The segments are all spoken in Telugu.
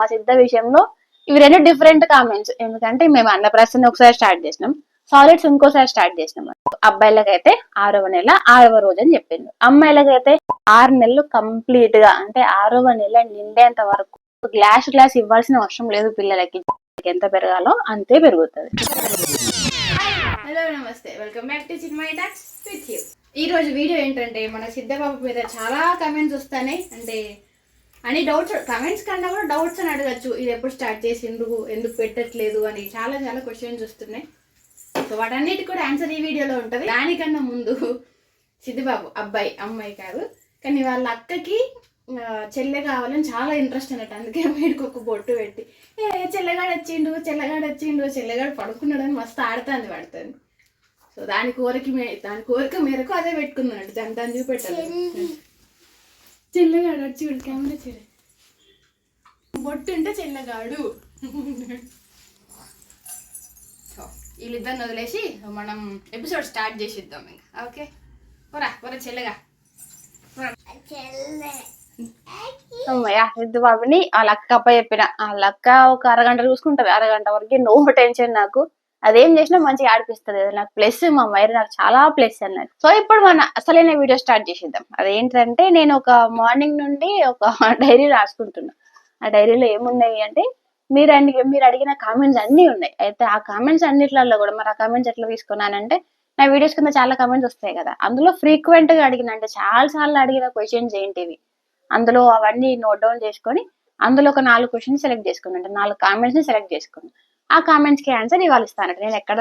మా సిద్ధ విషయంలో ఇవి రెండు డిఫరెంట్ కామెంట్స్. ఎందుకంటే మేము అన్నప్రాసన ఒకసారి స్టార్ట్ చేసినాం, సాలిడ్స్ ఇంకోసారి స్టార్ట్ చేసినాం. అబ్బాయిలకైతే 6వ నెల 6వ రోజు అని చెప్పిండు, అమ్మాయిలకైతే 6 నెలలు కంప్లీట్ గా అంటే 6వ నెల నిండేంత వరకు గ్లాస్ ఇవ్వాల్సిన అవసరం లేదు. పిల్లలకి ఎంత పెరగాలో అంతే పెరుగుతుంది. హలో నమస్తే, welcome back to Chinmayi talks with you. ఈ రోజు వీడియో ఏంటంటే మన సిద్ధబాబు మీద చాలా కమెంట్స్ వస్తాయి. అంటే అని డౌట్స్, కమెంట్స్ కన్నా కూడా డౌట్స్ అని అడగచ్చు. ఇది ఎప్పుడు స్టార్ట్ చేసిండు, ఎందుకు పెట్టట్లేదు అని చాలా చాలా క్వశ్చన్స్ వస్తున్నాయి. సో వాటన్నిటి కూడా ఆన్సర్ ఈ వీడియోలో ఉంటుంది. దానికన్నా ముందు సిద్ధబాబు అబ్బాయి, అమ్మాయి కాదు, కానీ వాళ్ళ అక్కకి చెల్లె కావాలని చాలా ఇంట్రెస్ట్ అన్నట్టు. అందుకే వీడికి ఒక బొట్టు పెట్టి చెల్లెగాడు వచ్చిండు చెల్లెగాడు పడుకున్నాడని మస్తు ఆడుతుంది పడుతుంది. సో దాని కోరిక మేరకు అదే పెట్టుకున్నాడు. దాని చూపెట్టాలి. చెల్లెగాడు వచ్చి కెమెరా చెల్లె బొట్టు ఉంటే చెల్లెగాడు. సో వీళ్ళిద్దరిని వదిలేసి మనం ఎపిసోడ్ స్టార్ట్ చేసిద్దాం ఇంకా. ఓకే పొరా చెల్లెగా సిద్ధబాబుని వాళ్ళ అక్క అప్ప చెప్పిన, వాళ్ళ అక్క ఒక అరగంట చూసుకుంటది. అరగంట వరకు నో టెన్షన్, నాకు అదేం చేసినా మంచిగా ఆడిపిస్తుంది. నాకు ప్లస్, మా మైరు నాకు చాలా ప్లస్ అన్నది. సో ఇప్పుడు మన అసలైన వీడియో స్టార్ట్ చేసేద్దాం. అదేంటంటే నేను ఒక మార్నింగ్ నుండి ఒక డైరీ రాసుకుంటున్నా. ఆ డైరీలో ఏమున్నాయి అంటే మీరు అడిగిన కామెంట్స్ అన్ని ఉన్నాయి. అయితే ఆ కామెంట్స్ అన్నిట్లలో కూడా మరి ఆ కామెంట్స్ ఎట్లా తీసుకున్నానంటే, నా వీడియోస్ కింద చాలా కామెంట్స్ వస్తాయి కదా, అందులో ఫ్రీక్వెంట్ గా అడిగిన, అంటే చాలా సార్లు అడిగిన క్వశ్చన్స్ ఏంటివి, అందులో అవన్నీ నోట్ డౌన్ చేసుకొని అందులో ఒక 4 క్వశ్చన్స్ సెలెక్ట్ చేసుకున్నాను. అంటే 4 కామెంట్స్ ని సెలెక్ట్ చేసుకున్నాను. ఆ కామెంట్స్ కి ఆన్సర్ ఇవాళ ఇస్తానంటే నేను ఎక్కడ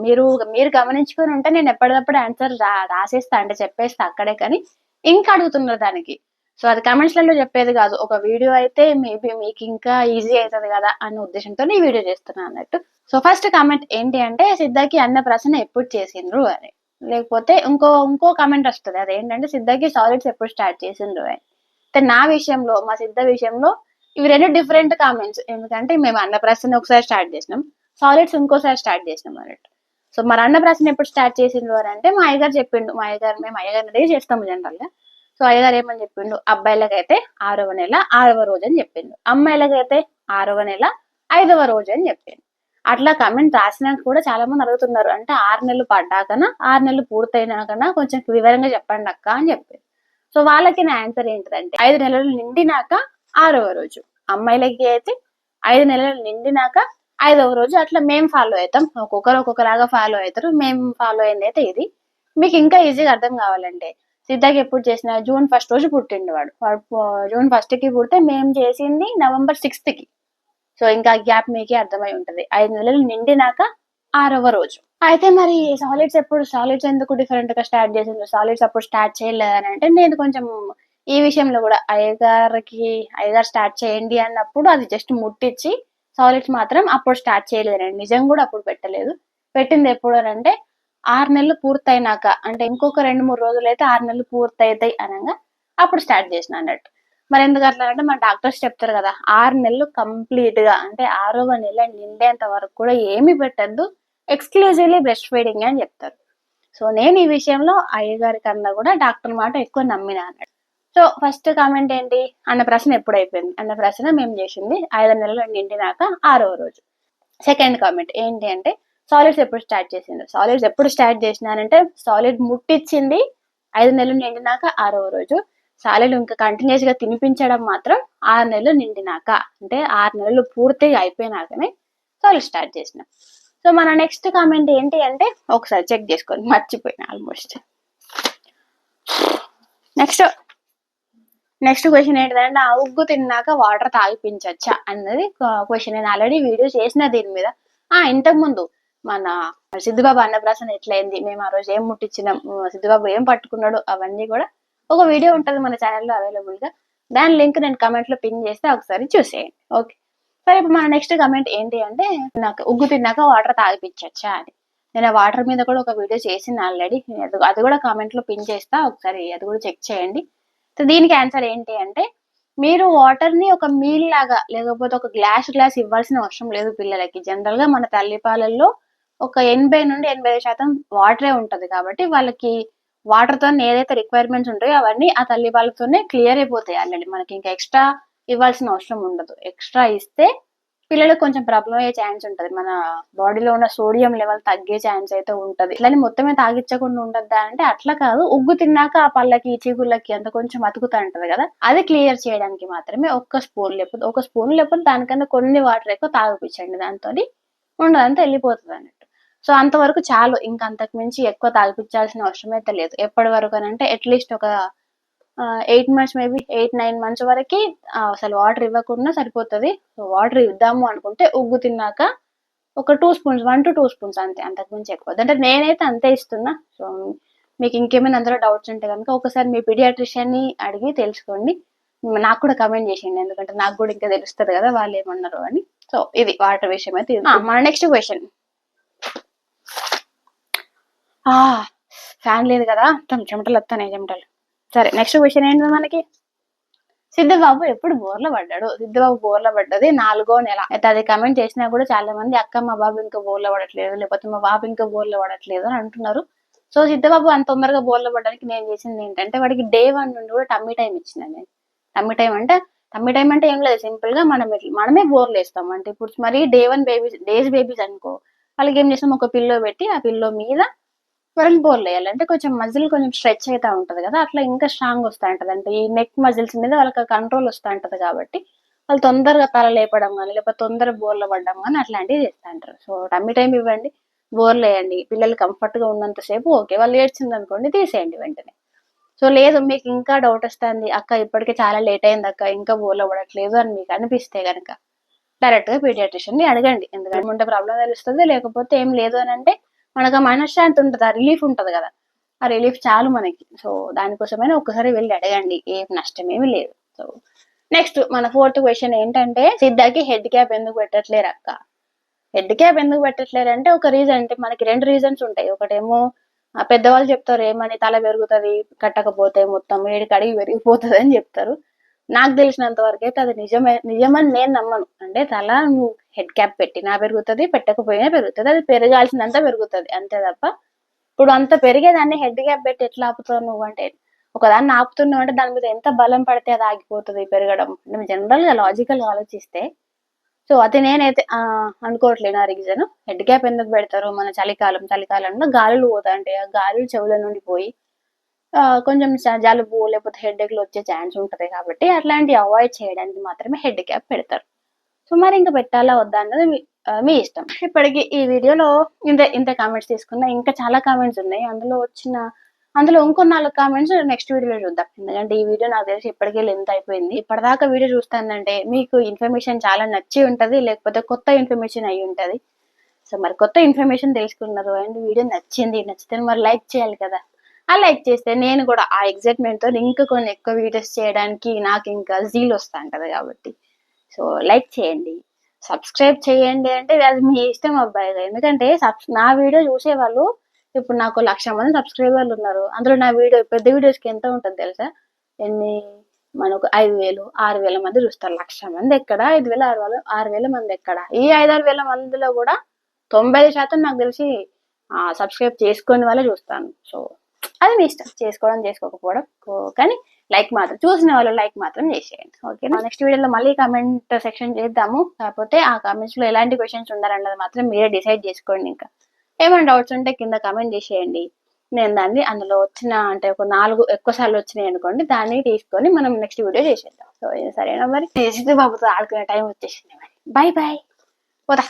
మీరు గమనించుకొని ఉంటే నేను ఎప్పటికప్పుడు ఆన్సర్ రాసేస్తా, అంటే చెప్పేస్తా అక్కడే. కానీ ఇంకా అడుగుతున్నారు దానికి. సో అది కామెంట్స్ లలో చెప్పేది కాదు, ఒక వీడియో అయితే మేబీ మీకు ఇంకా ఈజీ అవుతుంది కదా అన్న ఉద్దేశంతో ఈ వీడియో చేస్తున్నాను అన్నట్టు. సో ఫస్ట్ కామెంట్ ఏంటి అంటే, సిద్ధకి అన్నప్రాసన ఎప్పుడు చేసిండ్రు అని. లేకపోతే ఇంకో కామెంట్ వస్తుంది, అదేంటంటే సిద్ధకి సాలిడ్స్ ఎప్పుడు స్టార్ట్ చేసిండ్రు అని. నా విషయంలో, మా సిద్ధ విషయంలో ఇవి రెండు డిఫరెంట్ కామెంట్స్. ఎందుకంటే మేము అన్నప్రాసన ఒకసారి స్టార్ట్ చేసినాం, సాలిడ్స్ ఇంకోసారి స్టార్ట్ చేసినాం అన్నట్టు. సో మరి అన్నప్రాసన ఎప్పుడు స్టార్ట్ చేసిండ్రు అని అంటే, మా అయ్యగారు చెప్పిండు. మేము అయ్యగారిని అడిగి చేస్తాము జనరల్ గా. సో అయ్యగారు ఏమని చెప్పిండు, అబ్బాయిలకైతే 6వ నెల 6వ రోజు అని చెప్పిండు, అమ్మాయిలకైతే 6వ నెల 5వ రోజు అని చెప్పిండు. అట్లా కమెంట్ రాసినాక కూడా చాలా మంది అడుగుతున్నారు, అంటే 6 నెలలు పడ్డాకనా 6 నెలలు పూర్తయినాకనా కొంచెం వివరంగా చెప్పండి అక్క అని చెప్పారు. సో వాళ్ళకి నా ఆన్సర్ ఏంటిదంటే, 5 నెలలు నిండినాక 6వ రోజు, అమ్మాయిలకి అయితే 5 నెలలు నిండినాక 5వ రోజు. అట్లా మేము ఫాలో అవుతాం, ఒక్కొక్కలాగా ఫాలో అవుతారు. మేము ఫాలో అయింది అయితే ఇది. మీకు ఇంకా ఈజీగా అర్థం కావాలంటే, సిద్ధకి ఎప్పుడు చేసిన జూన్ 1 రోజు పుట్టిండు వాడు జూన్ 1 కి పుడితే మేము చేసింది నవంబర్ 6 కి. సో ఇంకా గ్యాప్ మీకే అర్థమై ఉంటది. 5 నెలలు నిండినాక 6వ రోజు. అయితే మరి సాలిడ్స్ ఎందుకు డిఫరెంట్ గా స్టార్ట్ చేసిండ్రు, సాలిడ్స్ అప్పుడు స్టార్ట్ చేయలేదని అంటే, నేను కొంచెం ఈ విషయంలో కూడా అయ్యగారు స్టార్ట్ చేయండి అన్నప్పుడు అది జస్ట్ ముట్టించి, సాలిడ్స్ మాత్రం అప్పుడు స్టార్ట్ చేయలేదండి. నిజం కూడా అప్పుడు పెట్టలేదు. పెట్టింది ఎప్పుడు అని అంటే 6 నెలలు పూర్తయినాక, అంటే ఇంకొక 2-3 రోజులు అయితే 6 నెలలు పూర్తయితాయి అనగా అప్పుడు స్టార్ట్ చేసిన అన్నట్టు. మరి ఎందుకు అట్లా అంటే, మన డాక్టర్స్ చెప్తారు కదా, 6 నెలలు కంప్లీట్ గా అంటే 6వ నెల నిండేంత వరకు కూడా ఏమి పెట్టద్దు, ఎక్స్క్లూజివ్లీ బ్రెస్ట్ ఫీడింగ్ అని చెప్తారు. సో నేను ఈ విషయంలో అయ్యగారి కన్నా కూడా డాక్టర్ మాట ఎక్కువ నమ్మిన అన్నట్టు. సో ఫస్ట్ కామెంట్ ఏంటి, అన్నప్రాసన ఎప్పుడు అయిపోయింది, అన్నప్రాసన మేము చేసింది 5 నెలలు నిండినాక 6వ రోజు. సెకండ్ కామెంట్ ఏంటి అంటే, సాలిడ్స్ ఎప్పుడు స్టార్ట్ చేసింది. సాలిడ్స్ ఎప్పుడు స్టార్ట్ చేసినానంటే, సాలిడ్ ముట్టించింది 5 నెలలు నిండినాక 6వ రోజు. సాలిడ్ ఇంకా కంటిన్యూస్ గా తినిపించడం మాత్రం 6 నెలలు నిండినాక, అంటే 6 నెలలు పూర్తిగా అయిపోయినాకనే సాలిడ్ స్టార్ట్ చేసినాం. సో మన నెక్స్ట్ కామెంట్ ఏంటి అంటే, ఒకసారి చెక్ చేసుకోండి, మర్చిపోయినా ఆల్మోస్ట్. నెక్స్ట్ క్వశ్చన్ ఏంటంటే, ఆ ఉగ్గు తిన్నాక వాటర్ తాగిపించచ్చా అన్నది క్వశ్చన్. నేను ఆల్రెడీ వీడియో చేసిన దీని మీద. ఇంతకు ముందు మన సిద్ధబాబు అన్నప్రాసన ఎట్లయింది, మేము ఆ రోజు ఏం ముట్టించినాం, సిద్ధబాబు ఏం పట్టుకున్నాడు, అవన్నీ కూడా ఒక వీడియో ఉంటుంది మన ఛానల్లో అవైలబుల్ గా. దాని లింక్ నేను కమెంట్ లో పిన్ చేస్తే ఒకసారి చూసేయండి. ఓకే, సరే ఇప్పుడు మన నెక్స్ట్ కమెంట్ ఏంటి అంటే, నాకు ఉగ్గు తిన్నాక వాటర్ తాగిపించచ్చా అని. నేను ఆ వాటర్ మీద కూడా ఒక వీడియో చేసిన ఆల్రెడీ, అది కూడా కామెంట్ లో పిన్ చేస్తా, ఒకసారి అది కూడా చెక్ చేయండి. సో దీనికి ఆన్సర్ ఏంటి అంటే, మీరు వాటర్ ని ఒక మీల్ లాగా, లేకపోతే ఒక గ్లాస్ ఇవ్వాల్సిన అవసరం లేదు పిల్లలకి. జనరల్ గా మన తల్లిపాలల్లో ఒక 80 నుండి 85% వాటరే ఉంటది. కాబట్టి వాళ్ళకి వాటర్ తో ఏదైతే రిక్వైర్మెంట్స్ ఉంటాయో అవన్నీ ఆ తల్లిపాలతోనే క్లియర్ అయిపోతాయి ఆల్రెడీ. మనకి ఇంకా ఎక్స్ట్రా ఇవ్వాల్సిన అవసరం ఉండదు. ఎక్స్ట్రా ఇస్తే పిల్లలకు కొంచెం ప్రాబ్లం అయ్యే ఛాన్స్ ఉంటది. మన బాడీలో ఉన్న సోడియం లెవెల్ తగ్గే ఛాన్స్ అయితే ఉంటది. ఇట్లని మొత్తమే తాగిచ్చకుండా ఉండద్దా అంటే అట్లా కాదు. ఉగ్గు తిన్నాక ఆ పళ్ళకి చిగుళ్ళకి అంత కొంచెం అతుకుతా ఉంటది కదా, అది క్లియర్ చేయడానికి మాత్రమే ఒక స్పూన్ లేకపోతే దానికన్నా కొన్ని వాటర్ ఎక్కువ తాగిపించండి. దాంతో ఉండదంతా వెళ్ళిపోతుంది అన్నట్టు. సో అంతవరకు చాలు, ఇంకా అంతకు మించి ఎక్కువ తాగిపించాల్సిన అవసరం అయితే లేదు. ఎప్పటి వరకు అని అంటే అట్లీస్ట్ ఒక 8 months, మేబీ 8-9 months వరకు అసలు వాటర్ ఇవ్వకుండా సరిపోతుంది. సో వాటర్ ఇద్దాము అనుకుంటే ఉగ్గు తిన్నాక ఒక 2 spoons, 1 to 2 spoons అంతే, అంతకు మించి ఎక్కువ. అంటే నేనైతే అంతే ఇస్తున్నా. సో మీకు ఇంకేమైనా అందులో డౌట్స్ ఉంటే కనుక ఒకసారి మీ పీడియాట్రిషియన్ ని అడిగి తెలుసుకోండి. నాకు కూడా కమెంట్ చేసేయండి, ఎందుకంటే నాకు కూడా ఇంకా తెలుస్తుంది కదా వాళ్ళు ఏమన్నారు అని. సో ఇది వాటర్ విషయం అయితే. మన నెక్స్ట్ క్వశ్చన్. ఫ్యాన్ లేదు కదా, చెమటలు వస్తాయి చెమటలు. సరే, నెక్స్ట్ క్వశ్చన్ ఏంటి మనకి? సిద్ధబాబు ఎప్పుడు బోర్ల పడ్డాడు? సిద్ధబాబు బోర్ల పడ్డది 4వ నెల అయితే. అది కమెంట్ చేసినా కూడా చాలా మంది అక్క మా బాబు ఇంకా బోర్ల పడట్లేదు, లేకపోతే మా బాబు ఇంకా బోర్ల పడట్లేదు అని అంటున్నారు. సో సిద్ధబాబు అంత తొందరగా బోర్ల పడడానికి నేను చేసింది ఏంటంటే వాడికి day 1 నుండి కూడా టమ్మీ టైం ఇచ్చిన నేను. టమ్మీ టైం అంటే ఏం లేదు, సింపుల్ గా మనమే బోర్లు వేస్తాం. అంటే ఇప్పుడు మరి day 1 బేబీస్ అనుకో, వాళ్ళకి ఏం చేస్తాం, ఒక పిల్లో పెట్టి ఆ పిల్లో మీద వాళ్ళకి బోర్లు వేయాలి. అంటే కొంచెం మజిల్ కొంచెం స్ట్రెచ్ అవుతా ఉంటది కదా, అట్లా ఇంకా స్ట్రాంగ్ వస్తూ ఉంటది. అంటే ఈ నెక్ మజిల్స్ మీద వాళ్ళకి కంట్రోల్ వస్తూ ఉంటది కాబట్టి వాళ్ళు తొందరగా తల లేపడం కానీ లేకపోతే తొందరగా బోర్లు పడడం కానీ అట్లాంటివి చేస్తూ ఉంటారు. సో టమ్మీ టైం ఇవ్వండి, బోర్లు వేయండి. పిల్లలు కంఫర్ట్ గా ఉన్నంతసేపు ఓకే, వాళ్ళు ఏడ్చింది అనుకోండి తీసేయండి వెంటనే. సో లేదు మీకు ఇంకా డౌట్ వస్తుంది, అక్క ఇప్పటికే చాలా లేట్ అయింది అక్క ఇంకా బోర్లు పడట్లేదు అని మీకు అనిపిస్తే కనుక డైరెక్ట్ గా పీడియాట్రిషియన్ ని అడగండి. ఎందుకంటే ఉంటే ప్రాబ్లం తెలుస్తుంది, లేకపోతే ఏం లేదు అని అంటే మనకు ఆ మనశ్శాంతి ఉంటుంది, ఆ రిలీఫ్ ఉంటది కదా, ఆ రిలీఫ్ చాలు మనకి. సో దానికోసమైనా ఒక్కసారి వెళ్ళి అడగండి, ఏం నష్టమేమి లేదు. సో నెక్స్ట్ మన 4th క్వశ్చన్ ఏంటంటే, సిద్ధాకి హెడ్ క్యాప్ ఎందుకు పెట్టట్లేరు అక్క? హెడ్ క్యాప్ ఎందుకు పెట్టట్లేరు అంటే ఒక రీజన్, అంటే మనకి 2 రీజన్స్ ఉంటాయి. ఒకటేమో పెద్దవాళ్ళు చెప్తారు ఏమని, తల పెరుగుతుంది కట్టకపోతే, మొత్తం వేడి కడిగి పెరిగిపోతుంది అని చెప్తారు. నాకు తెలిసినంత వరకు అయితే అది నిజమని నేను నమ్మను. అంటే తల నువ్వు హెడ్ క్యాప్ పెట్టినా పెరుగుతుంది, పెట్టకపోయినా పెరుగుతుంది, అది పెరగాల్సినంత పెరుగుతుంది అంతే తప్ప ఇప్పుడు అంత పెరిగేదాన్ని హెడ్ క్యాప్ పెట్టి ఎట్లా ఆపుతావు నువ్వు? అంటే ఒకదాన్ని ఆపుతున్నావు అంటే దాని మీద ఎంత బలం పడితే అది ఆగిపోతుంది పెరగడం. జనరల్ గా లాజికల్ గా ఆలోచిస్తే. సో అది నేనైతే అనుకోవట్లేను ఆ రీజన్. హెడ్ క్యాప్ ఎందుకు పెడతారు? మన చలికాలంలో గాలులు పోతా అంటే ఆ గాలులు చెవుల నుండి పోయి కొంచెం జలుబు లేకపోతే హెడేక్లు వచ్చే ఛాన్స్ ఉంటది కాబట్టి అట్లాంటివి అవాయిడ్ చేయడానికి మాత్రమే హెడ్ క్యాప్ పెడతారు. సో మరి ఇంకా పెట్టాలా వద్దా అన్నది మీ ఇష్టం. ఇప్పటికి ఈ వీడియోలో ఇంత కామెంట్స్ తీసుకున్నా, ఇంకా చాలా కామెంట్స్ ఉన్నాయి. అందులో ఇంకో 4 కామెంట్స్ నెక్స్ట్ వీడియోలో చూద్దాం. ఎందుకంటే ఈ వీడియో నాకు తెలిసి ఇప్పటికే లెంత్ అయిపోయింది. ఇప్పటిదాకా వీడియో చూస్తానంటే మీకు ఇన్ఫర్మేషన్ చాలా నచ్చి ఉంటది, లేకపోతే కొత్త ఇన్ఫర్మేషన్ అయి ఉంటది. సో మరి కొత్త ఇన్ఫర్మేషన్ తెలుసుకున్నారు అండ్ వీడియో నచ్చితే మరి లైక్ చేయాలి కదా. ఆ లైక్ చేస్తే నేను కూడా ఆ ఎక్సైట్మెంట్ తో ఇంకా కొన్ని ఎక్కువ వీడియోస్ చేయడానికి నాకు ఇంకా జీల్ వస్తా ఉంటది కాబట్టి. సో లైక్ చేయండి, సబ్స్క్రైబ్ చేయండి. అంటే అది మీ ఇష్టం అబ్బాయి. ఎందుకంటే నా వీడియో చూసే వాళ్ళు ఇప్పుడు నాకు 1,00,000 మంది సబ్స్క్రైబర్లు ఉన్నారు. అందులో నా వీడియో పెద్ద వీడియోస్కి ఎంత ఉంటుంది తెలుసా? మనకు 5,000 6,000 మంది చూస్తారు. 1,00,000 మంది ఎక్కడ, 5,000 6,000 మంది ఎక్కడ? ఈ 5,000-6,000 మందిలో కూడా 90% నాకు తెలిసి సబ్స్క్రైబ్ చేసుకునే వాళ్ళే చూస్తాను. సో అది మీ ఇష్టం, చేసుకోవడం చేసుకోకపోవడం. కానీ చూసిన వాళ్ళు లైక్ మాత్రం చేసేయండి. ఓకే, నెక్స్ట్ వీడియోలో మళ్ళీ కామెంట్ సెక్షన్ చేద్దాము. కాకపోతే ఆ కామెంట్స్ లో ఎలాంటి క్వశ్చన్స్ ఉండాలన్నది మాత్రం మీరే డిసైడ్ చేసుకోండి. ఇంకా ఏమైనా డౌట్స్ ఉంటే కింద కామెంట్ చేసేయండి. నేను దాన్ని అందులో వచ్చిన అంటే ఒక 4 ఎక్కువ సార్లు వచ్చినాయి అనుకోండి, దాన్ని తీసుకొని మనం నెక్స్ట్ వీడియో చేసేద్దాం. సో సరేనా మరి? బాబుతో ఆడుకునే టైం వచ్చేసింది. మరి బాయ్ పోదా.